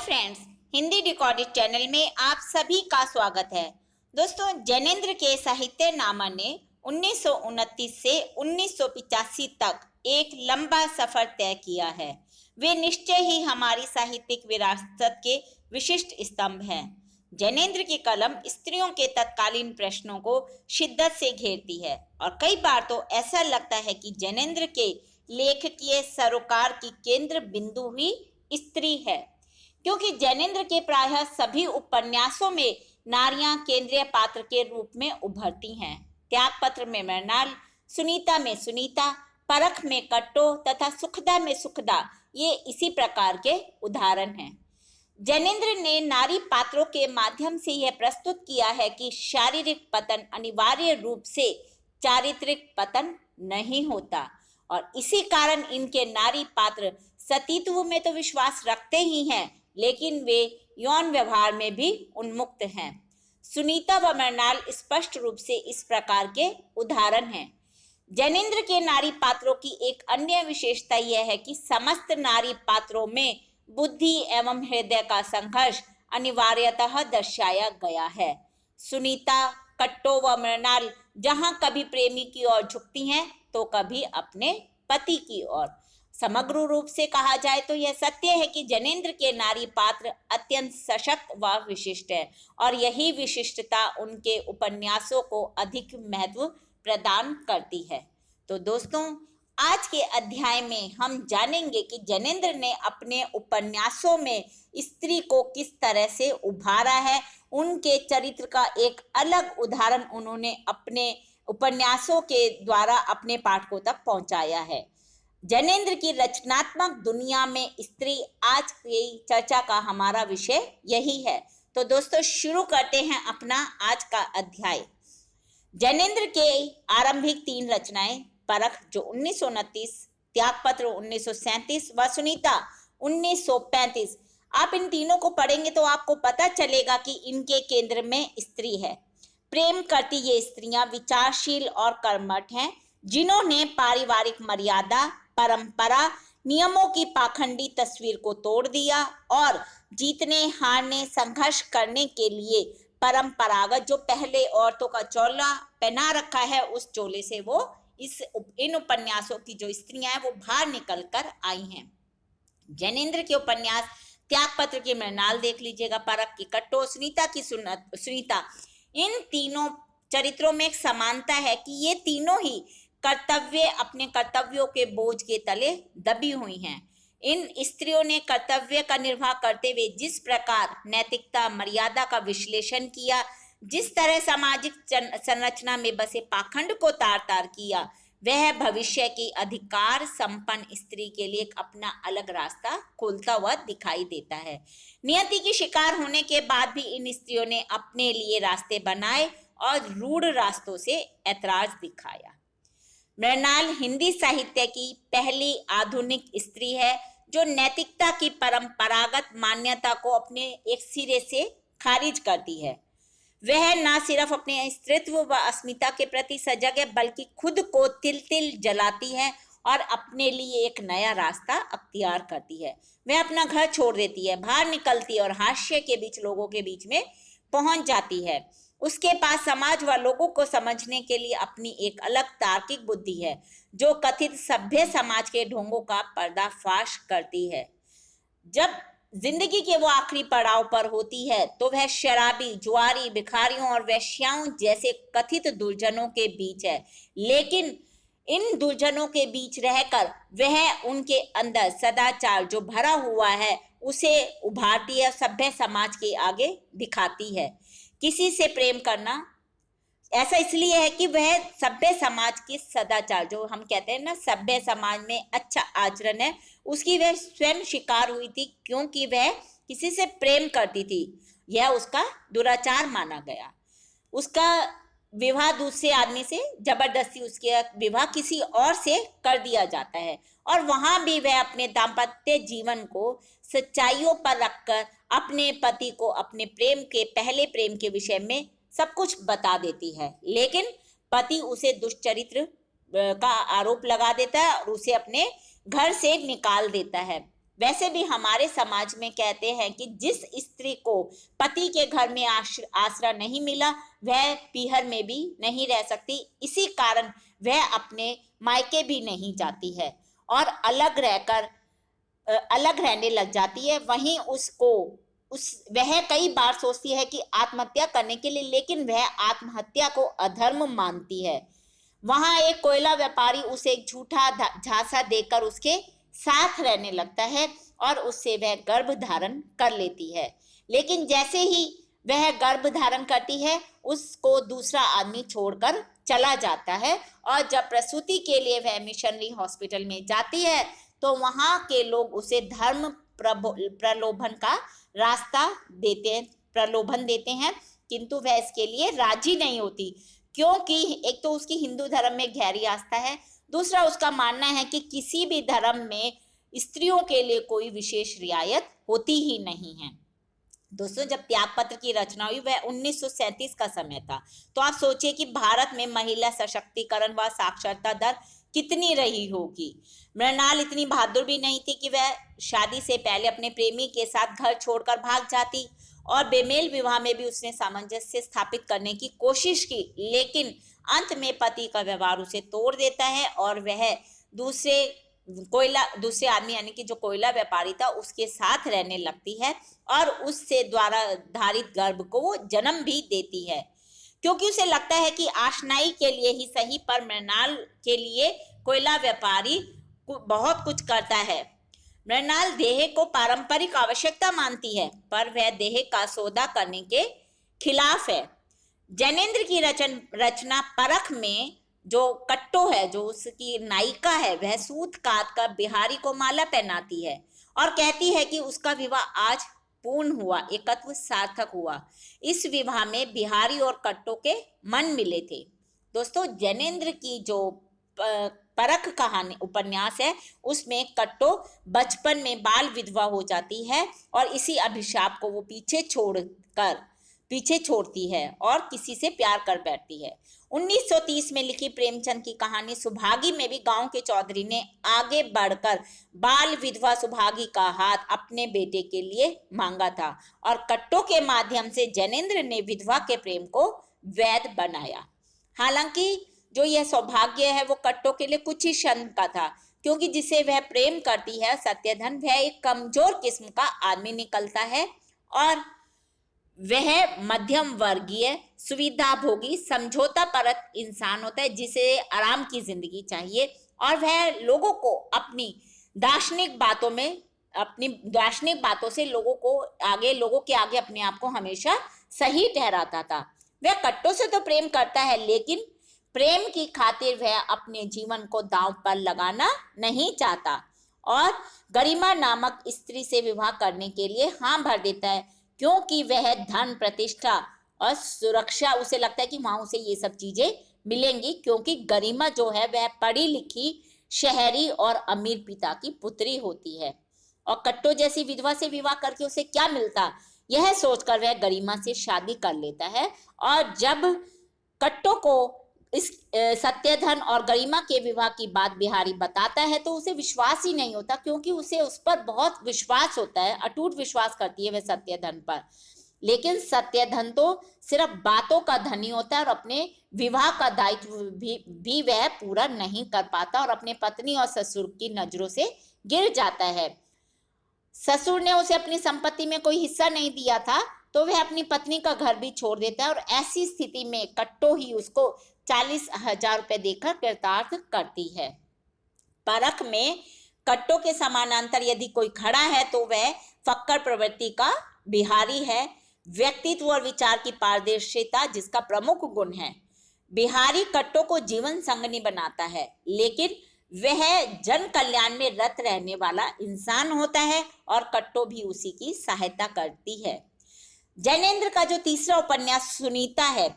Friends, Hindi decoded channel में आप सभी का स्वागत है। दोस्तों, जैनेंद्र के साहित्यनामा ने 1929 से 1985 तक एक लंबा सफर तय किया है। वे निश्चय ही हमारी साहित्यिक विरासत के विशिष्ट स्तंभ हैं। जैनेंद्र की कलम स्त्रियों के तत्कालीन प्रश्नों को शिद्दत से घेरती है और कई बार तो ऐसा लगता है कि जैनेंद्र के लेखकीय सरोकार की केंद्र बिंदु ही स्त्री है, क्योंकि जैनेंद्र के प्रायः सभी उपन्यासों में नारियां केंद्रीय पात्र के रूप में उभरती हैं। त्यागपत्र में मृणाल, सुनीता में सुनीता, परख में कट्टो तथा सुखदा में सुखदा ये इसी प्रकार के उदाहरण हैं। जैनेंद्र ने नारी पात्रों के माध्यम से यह प्रस्तुत किया है कि शारीरिक पतन अनिवार्य रूप से चारित्रिक पतन नहीं होता और इसी कारण इनके नारी पात्र सतीत्व में तो विश्वास रखते ही हैं, लेकिन वे यौन व्यवहार में भी उन्मुक्त हैं। सुनीता व मृणाल स्पष्ट रूप से इस प्रकार के उदाहरण हैं। जैनेंद्र के नारी पात्रों की एक अन्य विशेषता यह है कि समस्त नारी पात्रों में बुद्धि एवं हृदय का संघर्ष अनिवार्यतः दर्शाया गया है। सुनीता, कट्टो व मृणाल जहां कभी प्रेमी की ओर झुकती हैं तो कभी अपने पति की ओर। समग्र रूप से कहा जाए तो यह सत्य है कि जैनेंद्र के नारी पात्र अत्यंत सशक्त व विशिष्ट है और यही विशिष्टता उनके उपन्यासों को अधिक महत्व प्रदान करती है। तो दोस्तों, आज के अध्याय में हम जानेंगे कि जैनेंद्र ने अपने उपन्यासों में स्त्री को किस तरह से उभारा है। उनके चरित्र का एक अलग उदाहरण उन्होंने अपने उपन्यासों के द्वारा अपने पाठकों तक पहुंचाया है। जैनेंद्र की रचनात्मक दुनिया में स्त्री आज की चर्चा का हमारा विषय यही है। तो दोस्तों, शुरू करते हैं अपना आज का अध्याय। जैनेंद्र के आरंभिक 3 रचनाएं परख जो 1929, त्यागपत्र 1937 व सुनीता 1935, आप इन तीनों को पढ़ेंगे तो आपको पता चलेगा कि इनके केंद्र में स्त्री है। प्रेम करती ये स्त्रियां विचारशील और कर्मठ हैं, जिन्होंने पारिवारिक मर्यादा, परंपरा, नियमों की पाखंडी तस्वीर को तोड़ दिया और जीतने हारने संघर्ष करने के लिए परंपरागत जो पहले औरतों का चोला पहना रखा है उस चोले से वो इन उपन्यासों की जो स्त्रियां हैं वो बाहर निकल कर आई हैं। जैनेंद्र के उपन्यास त्यागपत्र की मृणाल देख लीजिएगा, परख की कट्टो, सुनीता की सुनीता, इन तीनों चरित्रों में एक समानता है कि ये तीनों ही अपने कर्तव्यों के बोझ के तले दबी हुई हैं। इन स्त्रियों ने कर्तव्य का निर्वाह करते हुए जिस प्रकार नैतिकता, मर्यादा का विश्लेषण किया, जिस तरह सामाजिक संरचना में बसे पाखंड को तार तार किया, वह भविष्य की अधिकार संपन्न स्त्री के लिए एक अपना अलग रास्ता खोलता हुआ दिखाई देता है। नियति की शिकार होने के बाद भी इन स्त्रियों ने अपने लिए रास्ते बनाए और रूढ़ रास्तों से ऐतराज दिखाया। मृणाल हिंदी साहित्य की पहली आधुनिक स्त्री है जो नैतिकता की परंपरागत मान्यता को अपने एक सिरे से खारिज करती है। वह न सिर्फ अपने स्त्रीत्व व अस्मिता के प्रति सजग है, बल्कि खुद को तिल तिल जलाती है और अपने लिए एक नया रास्ता अख्तियार करती है। वह अपना घर छोड़ देती है, बाहर निकलती है और हाशिए के बीच लोगों के बीच में पहुंच जाती है। उसके पास समाज व लोगों को समझने के लिए अपनी एक अलग तार्किक बुद्धि है जो कथित सभ्य समाज के ढोंगों का पर्दाफाश करती है। जब जिंदगी के वो आखिरी पड़ाव पर होती है तो वह शराबी, जुआरी, भिखारियों और वेश्याओं जैसे कथित दुर्जनों के बीच है, लेकिन इन दुर्जनों के बीच रहकर वह उनके अंदर सदाचार जो भरा हुआ है उसे उभारती है, सभ्य समाज के आगे दिखाती है। किसी से प्रेम करना ऐसा इसलिए है कि वह सभ्य समाज की सदाचार जो हम कहते हैं ना, सभ्य समाज में अच्छा आचरण है, उसकी वह स्वयं शिकार हुई थी, क्योंकि वह किसी से प्रेम करती थी। यह उसका दुराचार माना गया। उसका विवाह दूसरे आदमी से जबरदस्ती, उसके विवाह किसी और से कर दिया जाता है और वहां भी वह अपने दाम्पत्य जीवन को सच्चाइयों पर रखकर अपने पति को अपने पहले प्रेम के विषय में सब कुछ बता देती है, लेकिन पति उसे दुष्चरित्र का आरोप लगा देता है और उसे अपने घर से निकाल देता है। वैसे भी हमारे समाज में कहते हैं कि जिस स्त्री को पति के घर में आसरा नहीं मिला वह पीहर में भी नहीं रह सकती। इसी कारण वह अपने मायके भी नहीं जाती है और अलग रहने लग जाती है। वहीं वह कई बार सोचती है कि आत्महत्या करने के लिए, लेकिन वह आत्महत्या को अधर्म मानती है। वहां एक कोयला व्यापारी उसे एक झूठा झांसा देकर उसके साथ रहने लगता है और उससे वह गर्भ धारण कर लेती है। लेकिन जैसे ही वह गर्भ धारण करती है उसको दूसरा आदमी छोड़कर चला जाता है और जब प्रसूति के लिए वह मिशनरी हॉस्पिटल में जाती है तो वहां के लोग उसे धर्म प्रलोभन का रास्ता प्रलोभन देते हैं, किंतु वह इसके लिए राजी नहीं होती, क्योंकि एक तो उसकी हिंदू धर्म में गहरी आस्था है, दूसरा उसका मानना है कि किसी भी धर्म में स्त्रियों के लिए कोई विशेष रियायत होती ही नहीं है। दोस्तों, जब त्यागपत्र की रचना हुई वह 1937 का समय था। तो आप सोचिए कि भारत में महिला सशक्तिकरण व साक्षरता दर कितनी रही होगी। मृणाल इतनी बहादुर भी नहीं थी कि वह शादी से पहले अपने प्रेमी के साथ घर छोड़कर भाग जाती और बेमेल विवाह में भी उसने सामंजस्य स्थापित करने की कोशिश की, लेकिन अंत में पति का व्यवहार उसे तोड़ देता है और वह दूसरे आदमी यानी कि जो कोयला व्यापारी था उसके साथ रहने लगती है और उससे द्वारा धारित गर्भ को वो जन्म भी देती है, क्योंकि उसे लगता है कि आशनाई के लिए ही सही पर मृणाल के लिए कोयला व्यापारी बहुत कुछ करता है। मृणाल देह को पारंपरिक आवश्यकता मानती है पर वह देह का सौदा करने के खिलाफ है। जैनेन्द्र की रचना परख में जो कट्टो है, जो उसकी नायिका है, वह सूत काट कर बिहारी को माला पहनाती है और कहती है कि उसका विवाह आज पूर्ण हुआ, एकत्व सार्थक हुआ। इस विवाह में बिहारी और कट्टो के मन मिले थे। दोस्तों, जैनेन्द्र की जो परख कहानी उपन्यास है उसमें कट्टो बचपन में बाल विधवा हो जाती है और इसी अभिशाप को वो पीछे छोड़ती है और किसी से प्यार कर बैठती है। 1930 में लिखी प्रेमचंद की कहानी सुभागी में भी गांव के चौधरी ने आगे बढ़कर बाल विधवा सुभागी का हाथ अपने बेटे के लिए मांगा था और कट्टो के माध्यम से जैनेन्द्र ने विधवा के प्रेम को वैध बनाया। हालांकि जो यह सौभाग्य है वो कट्टो के लिए कुछ ही क्षण का था, क्योंकि जिसे वह प्रेम करती है सत्यधन, वह एक कमजोर किस्म का आदमी निकलता है और वह मध्यम वर्गीय सुविधा भोगी समझौता परत इंसान होता है जिसे आराम की जिंदगी चाहिए और वह लोगों को अपनी दार्शनिक बातों से लोगों के आगे अपने आप को हमेशा सही ठहराता था। वह कट्टो से तो प्रेम करता है, लेकिन प्रेम की खातिर वह अपने जीवन को दांव पर लगाना नहीं चाहता और गरिमा नामक स्त्री से विवाह करने के लिए हाँ भर देता है, क्योंकि वह धन, प्रतिष्ठा और सुरक्षा, उसे लगता है कि वहां उसे ये सब चीजें मिलेंगी, क्योंकि गरिमा जो है वह पढ़ी लिखी शहरी और अमीर पिता की पुत्री होती है और कट्टो जैसी विधवा से विवाह करके उसे क्या मिलता, यह सोचकर वह गरिमा से शादी कर लेता है। और जब कट्टो को इस सत्यधन और गरिमा के विवाह की बात बिहारी बताता है तो उसे विश्वास ही नहीं होता, क्योंकि उसे उस पर बहुत विश्वास होता है, अटूट विश्वास करती है वह सत्यधन पर। लेकिन सत्यधन तो सिर्फ बातों का धनी होता है और अपने विवाह का दायित्व भी वह पूरा नहीं कर पाता और अपने पत्नी और ससुर की नजरों से गिर जाता है। ससुर ने उसे अपनी संपत्ति में कोई हिस्सा नहीं दिया था तो वह अपनी पत्नी का घर भी छोड़ देता है और ऐसी स्थिति में कट्टो ही उसको 40,000 रुपए देकर कृतार्थ करती है। परख में कट्टो के समानांतर यदि कोई खड़ा है तो वह फक्कर प्रवृत्ति का बिहारी है, व्यक्तित्व और विचार की पारदर्शिता जिसका प्रमुख गुण है। बिहारी कट्टो को जीवन संगनी बनाता है, लेकिन वह जन कल्याण में रत रहने वाला इंसान होता है और कट्टो भी उसी की सहायता करती है। जैनेन्द्र का जो तीसरा उपन्यास सुनीता है,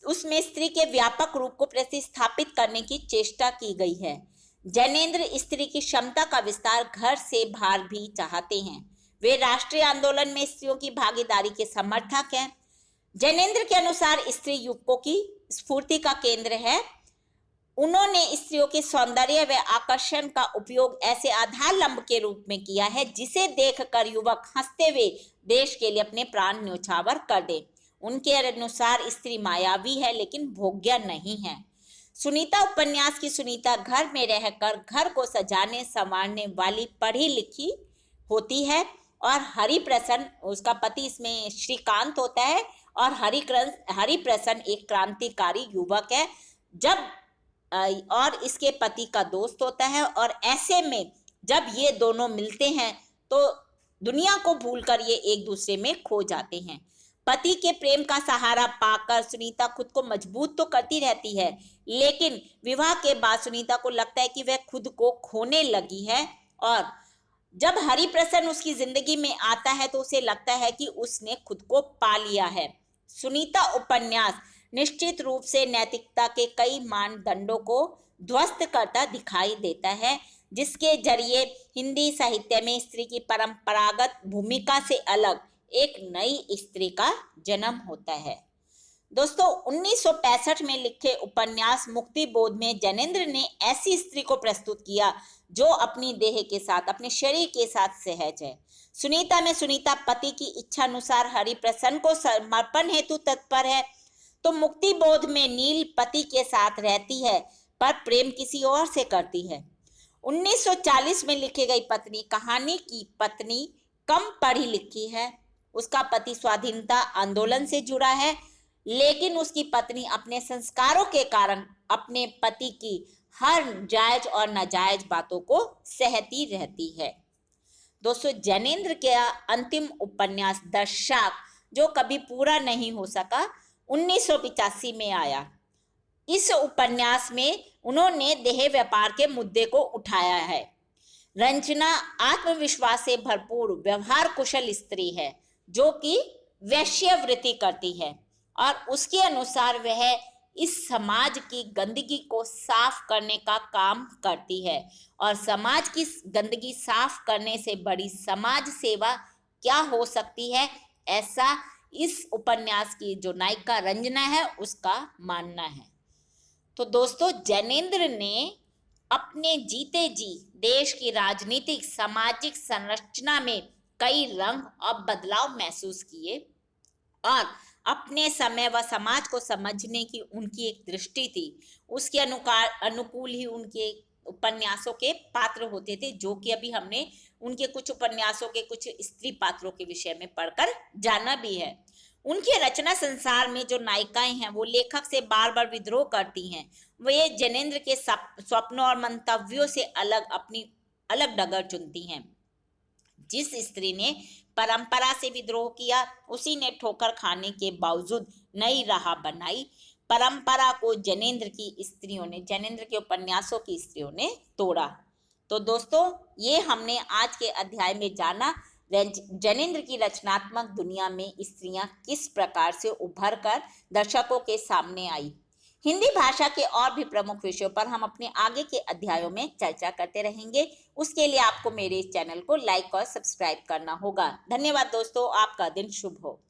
उसमें स्त्री के व्यापक रूप को प्रतिस्थापित करने की चेष्टा की गई है। जैनेन्द्र स्त्री की क्षमता का विस्तार घर से बाहर भी चाहते हैं। वे राष्ट्रीय आंदोलन में स्त्रियों की भागीदारी के समर्थक हैं। जैनेन्द्र के अनुसार स्त्री युवकों की स्फूर्ति का केंद्र है उन्होंने स्त्रियों के सौंदर्य व आकर्षण का उपयोग ऐसे आधार लंब के रूप में किया है जिसे देखकर युवक हंसते हुए देश के लिए अपने प्राण न्यौछावर कर दे। उनके अनुसार स्त्री मायावी है लेकिन भोग्य नहीं है। सुनीता उपन्यास की सुनीता घर में रहकर घर को सजाने संवारने वाली पढ़ी लिखी होती है और हरिप्रसन्न उसका पति इसमें श्रीकांत होता है और हरिप्रसन्न एक क्रांतिकारी युवक है जब और इसके पति का दोस्त होता है और ऐसे में जब ये दोनों मिलते हैं तो दुनिया को भूलकर ये एक दूसरे में खो जाते हैं। पति के प्रेम का सहारा पाकर सुनीता खुद को मजबूत तो करती रहती है लेकिन विवाह के बाद सुनीता को लगता है कि वह खुद को खोने लगी है और जब हरिप्रसन्न उसकी जिंदगी में आता है तो उसे लगता है कि उसने खुद को पा लिया है। सुनीता उपन्यास निश्चित रूप से नैतिकता के कई मानदंडों को ध्वस्त करता दिखाई देता है जिसके जरिए हिंदी साहित्य में स्त्री की परंपरागत भूमिका से अलग एक नई स्त्री का जन्म होता है। दोस्तों 1965 में लिखे उपन्यास मुक्ति बोध में जैनेंद्र ने ऐसी स्त्री को प्रस्तुत किया जो अपनी देह के साथ अपने शरीर के साथ सहज है। सुनीता में सुनीता पति की इच्छा अनुसार हरिप्रसन्न को समर्पण हेतु तत्पर है तो मुक्ति बोध में नील पति के साथ रहती है पर प्रेम किसी और से करती है। 1940 में लिखी गई पत्नी कहानी की पत्नी कम पढ़ी लिखी है। उसका पति स्वाधीनता आंदोलन से जुड़ा है लेकिन उसकी पत्नी अपने संस्कारों के कारण अपने पति की हर जायज और नाजायज बातों को सहती रहती है। दोस्तों जैनेंद्र के अंतिम उपन्यास दर्शक जो कभी पूरा नहीं हो सका 1985 में आया। इस उपन्यास में उन्होंने देह व्यापार के मुद्दे को उठाया है। रंजना आत्मविश्वास से भरपूर व्यवहार कुशल स्त्री है जो कि वैश्यवृत्ति करती है और उसके अनुसार वह इस समाज की गंदगी को साफ करने का काम करती है और समाज की गंदगी साफ करने से बड़ी समाज सेवा क्या हो सकती है, ऐसा इस उपन्यास की जो नायिका रंजना है उसका मानना है। तो दोस्तों जैनेंद्र ने अपने जीते जी देश की राजनीतिक सामाजिक संरचना में कई रंग और बदलाव महसूस किए और अपने समय व समाज को समझने की उनकी एक दृष्टि थी। उसके अनुकूल ही उनके उपन्यासों के पात्र होते थे जो कि अभी हमने उनके कुछ उपन्यासों के कुछ स्त्री पात्रों के विषय में पढ़कर जाना भी है। उनके रचना संसार में जो नायिकाएं हैं वो लेखक से बार बार विद्रोह करती हैं। वे जैनेंद्र के स्वप्नों और मंतव्यों से अलग अपनी अलग डगर चुनती हैं। जिस स्त्री ने परंपरा से विद्रोह किया उसी ने ठोकर खाने के बावजूद नई राह बनाई। परंपरा को जैनेंद्र के उपन्यासों की स्त्रियों ने तोड़ा। तो दोस्तों ये हमने आज के अध्याय में जाना जैनेंद्र की रचनात्मक दुनिया में स्त्रियां किस प्रकार से उभर कर दर्शकों के सामने आई। हिंदी भाषा के और भी प्रमुख विषयों पर हम अपने आगे के अध्यायों में चर्चा करते रहेंगे। उसके लिए आपको मेरे इस चैनल को लाइक और सब्सक्राइब करना होगा। धन्यवाद दोस्तों, आपका दिन शुभ हो।